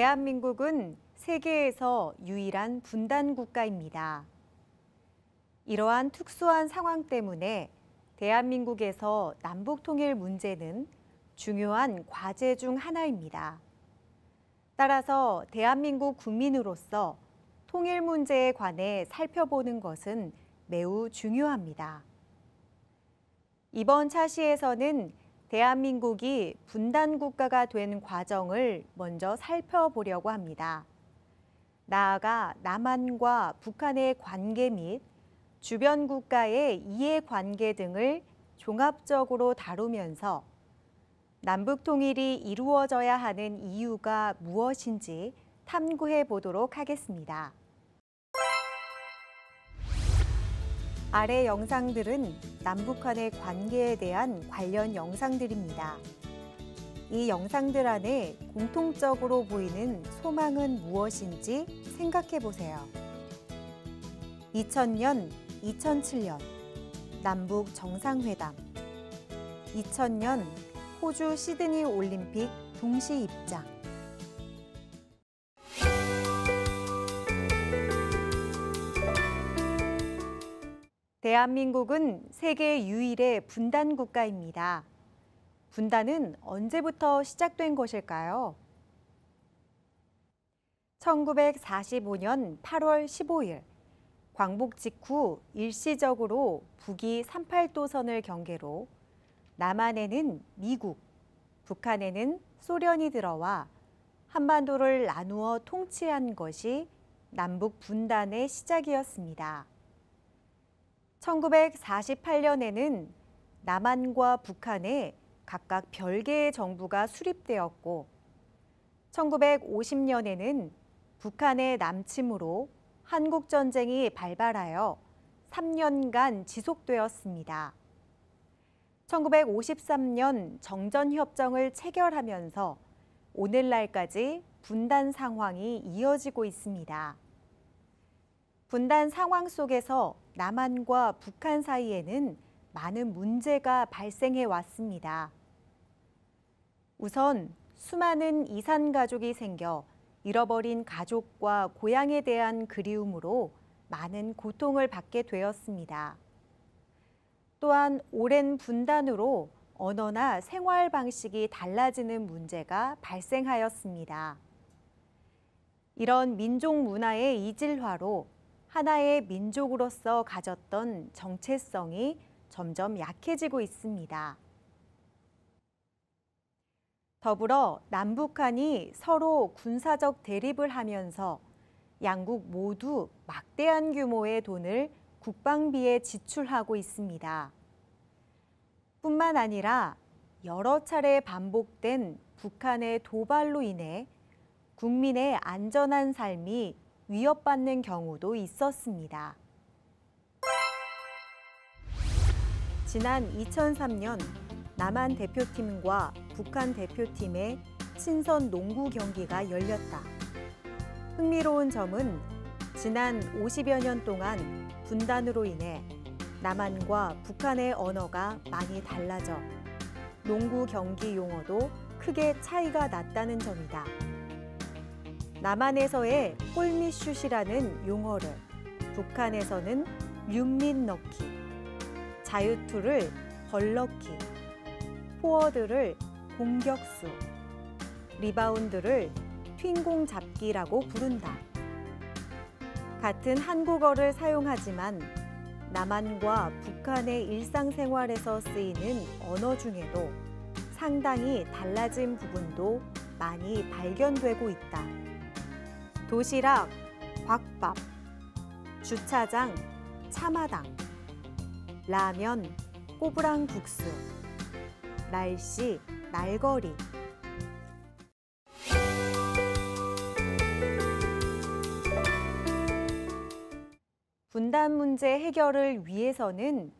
대한민국은 세계에서 유일한 분단 국가입니다. 이러한 특수한 상황 때문에 대한민국에서 남북 통일 문제는 중요한 과제 중 하나입니다. 따라서 대한민국 국민으로서 통일 문제에 관해 살펴보는 것은 매우 중요합니다. 이번 차시에서는 대한민국이 분단 국가가 된 과정을 먼저 살펴보려고 합니다. 나아가 남한과 북한의 관계 및 주변 국가의 이해관계 등을 종합적으로 다루면서 남북 통일이 이루어져야 하는 이유가 무엇인지 탐구해 보도록 하겠습니다. 아래 영상들은 남북한의 관계에 대한 관련 영상들입니다. 이 영상들 안에 공통적으로 보이는 소망은 무엇인지 생각해 보세요. 2000년, 2007년 남북 정상회담, 2000년 호주 시드니 올림픽 동시 입장. 대한민국은 세계 유일의 분단 국가입니다. 분단은 언제부터 시작된 것일까요? 1945년 8월 15일, 광복 직후 일시적으로 북위 38도선을 경계로 남한에는 미국, 북한에는 소련이 들어와 한반도를 나누어 통치한 것이 남북 분단의 시작이었습니다. 1948년에는 남한과 북한에 각각 별개의 정부가 수립되었고 1950년에는 북한의 남침으로 한국전쟁이 발발하여 3년간 지속되었습니다. 1953년 정전협정을 체결하면서 오늘날까지 분단 상황이 이어지고 있습니다. 분단 상황 속에서 남한과 북한 사이에는 많은 문제가 발생해 왔습니다. 우선 수많은 이산 가족이 생겨 잃어버린 가족과 고향에 대한 그리움으로 많은 고통을 받게 되었습니다. 또한 오랜 분단으로 언어나 생활 방식이 달라지는 문제가 발생하였습니다. 이런 민족 문화의 이질화로 하나의 민족으로서 가졌던 정체성이 점점 약해지고 있습니다. 더불어 남북한이 서로 군사적 대립을 하면서 양국 모두 막대한 규모의 돈을 국방비에 지출하고 있습니다. 뿐만 아니라 여러 차례 반복된 북한의 도발로 인해 국민의 안전한 삶이 위협받는 경우도 있었습니다. 지난 2003년 남한 대표팀과 북한 대표팀의 친선 농구 경기가 열렸다. 흥미로운 점은 지난 50여 년 동안 분단으로 인해 남한과 북한의 언어가 많이 달라져 농구 경기 용어도 크게 차이가 났다는 점이다. 남한에서의 골밑슛이라는 용어를, 북한에서는 륜밑 넣기, 자유투를 벌넣기, 포워드를 공격수, 리바운드를 휜공 잡기라고 부른다. 같은 한국어를 사용하지만 남한과 북한의 일상생활에서 쓰이는 언어 중에도 상당히 달라진 부분도 많이 발견되고 있다. 도시락, 곽밥, 주차장, 차마당, 라면, 꼬부랑 국수, 날씨, 날거리. 분단 문제 해결을 위해서는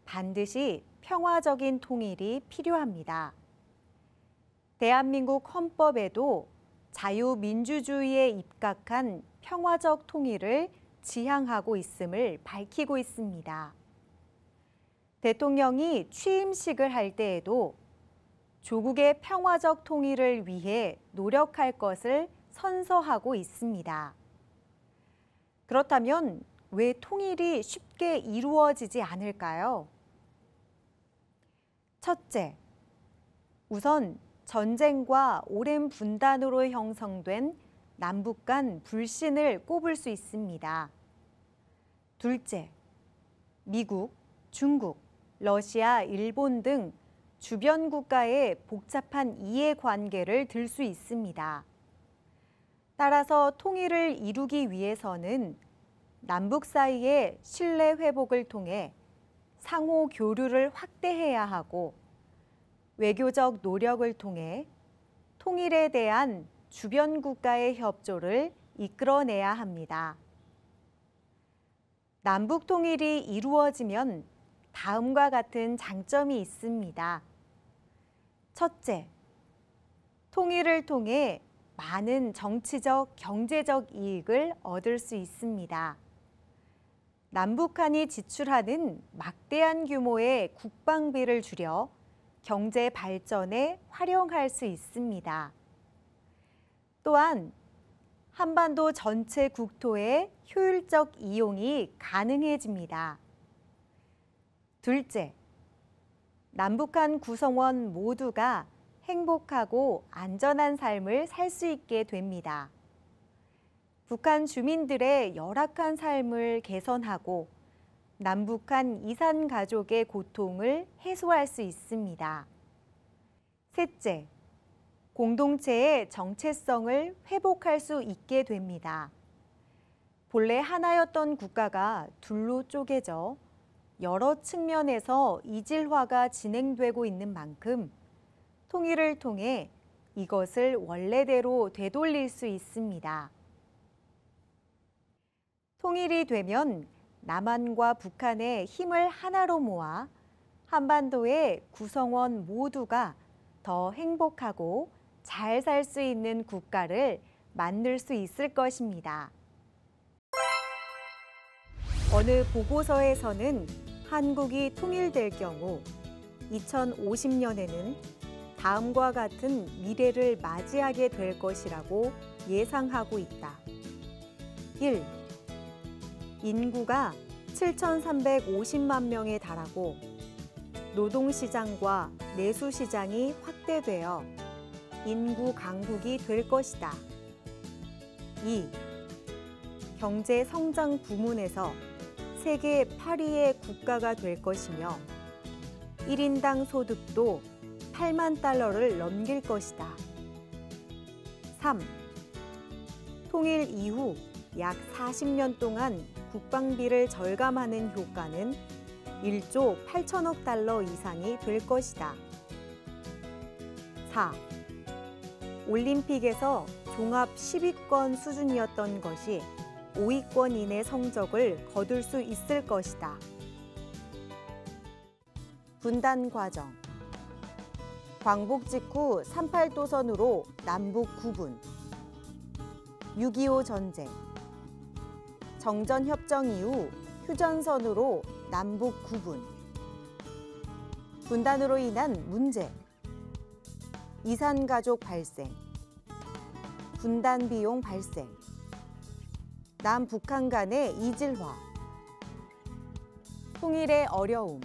반드시 평화적인 통일이 필요합니다. 대한민국 헌법에도 자유민주주의에 입각한 평화적 통일을 지향하고 있음을 밝히고 있습니다. 대통령이 취임식을 할 때에도 조국의 평화적 통일을 위해 노력할 것을 선서하고 있습니다. 그렇다면 왜 통일이 쉽게 이루어지지 않을까요? 첫째, 우선 전쟁과 오랜 분단으로 형성된 남북 간 불신을 꼽을 수 있습니다. 둘째, 미국, 중국, 러시아, 일본 등 주변 국가의 복잡한 이해관계를 들 수 있습니다. 따라서 통일을 이루기 위해서는 남북 사이의 신뢰 회복을 통해 상호 교류를 확대해야 하고 외교적 노력을 통해 통일에 대한 주변 국가의 협조를 이끌어내야 합니다. 남북 통일이 이루어지면 다음과 같은 장점이 있습니다. 첫째, 통일을 통해 많은 정치적, 경제적 이익을 얻을 수 있습니다. 남북한이 지출하는 막대한 규모의 국방비를 줄여 경제 발전에 활용할 수 있습니다. 또한 한반도 전체 국토의 효율적 이용이 가능해집니다. 둘째, 남북한 구성원 모두가 행복하고 안전한 삶을 살 수 있게 됩니다. 북한 주민들의 열악한 삶을 개선하고 남북한 이산 가족의 고통을 해소할 수 있습니다. 셋째, 공동체의 정체성을 회복할 수 있게 됩니다. 본래 하나였던 국가가 둘로 쪼개져 여러 측면에서 이질화가 진행되고 있는 만큼 통일을 통해 이것을 원래대로 되돌릴 수 있습니다. 통일이 되면 남한과 북한의 힘을 하나로 모아 한반도의 구성원 모두가 더 행복하고 잘 살 수 있는 국가를 만들 수 있을 것입니다. 어느 보고서에서는 한국이 통일될 경우 2050년에는 다음과 같은 미래를 맞이하게 될 것이라고 예상하고 있다. 1. 인구가 7,350만 명에 달하고 노동시장과 내수시장이 확대되어 인구 강국이 될 것이다. 2. 경제 성장 부문에서 세계 8위의 국가가 될 것이며 1인당 소득도 8만 달러를 넘길 것이다. 3. 통일 이후 약 40년 동안 국방비를 절감하는 효과는 1조 8천억 달러 이상이 될 것이다. 4. 올림픽에서 종합 10위권 수준이었던 것이 5위권 이내 성적을 거둘 수 있을 것이다. 분단 과정. 광복 직후 38도선으로 남북 구분. 6.25 전쟁. 정전협정 이후 휴전선으로 남북 구분. 분단으로 인한 문제. 이산가족 발생. 분단 비용 발생. 남북한 간의 이질화. 통일의 어려움.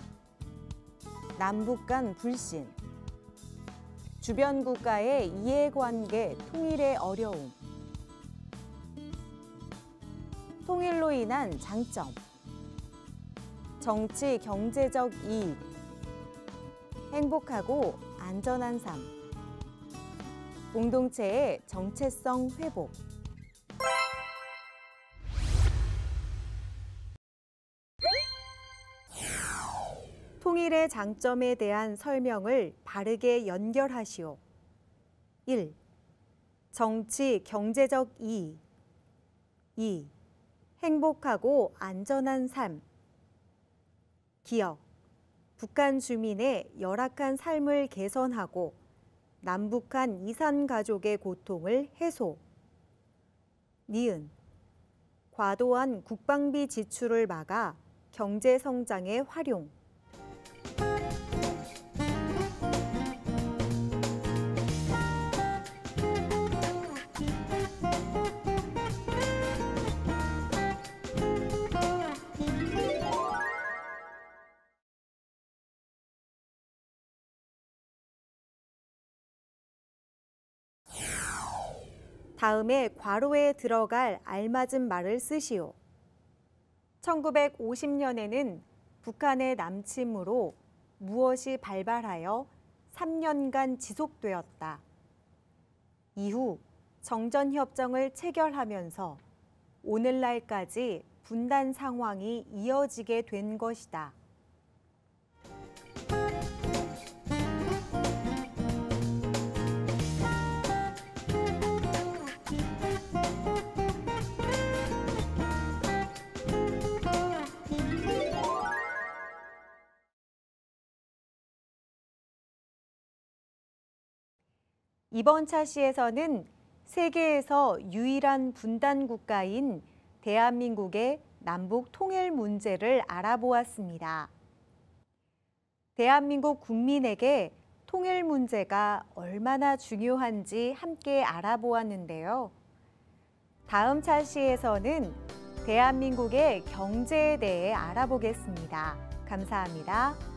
남북 간 불신. 주변 국가의 이해관계 통일의 어려움. 통일로 인한 장점. 정치, 경제적 이익. 행복하고 안전한 삶. 공동체의 정체성 회복. 통일의 장점에 대한 설명을 바르게 연결하시오. 1. 정치, 경제적 이익. 2. 행복하고 안전한 삶. 기억. 북한 주민의 열악한 삶을 개선하고 남북한 이산 가족의 고통을 해소. 니은. 과도한 국방비 지출을 막아 경제 성장에 활용. 다음에 괄호에 들어갈 알맞은 말을 쓰시오. 1950년에는 북한의 남침으로 무엇이 발발하여 3년간 지속되었다. 이후 정전협정을 체결하면서 오늘날까지 분단 상황이 이어지게 된 것이다. 이번 차시에서는 세계에서 유일한 분단 국가인 대한민국의 남북 통일 문제를 알아보았습니다. 대한민국 국민에게 통일 문제가 얼마나 중요한지 함께 알아보았는데요. 다음 차시에서는 대한민국의 경제에 대해 알아보겠습니다. 감사합니다.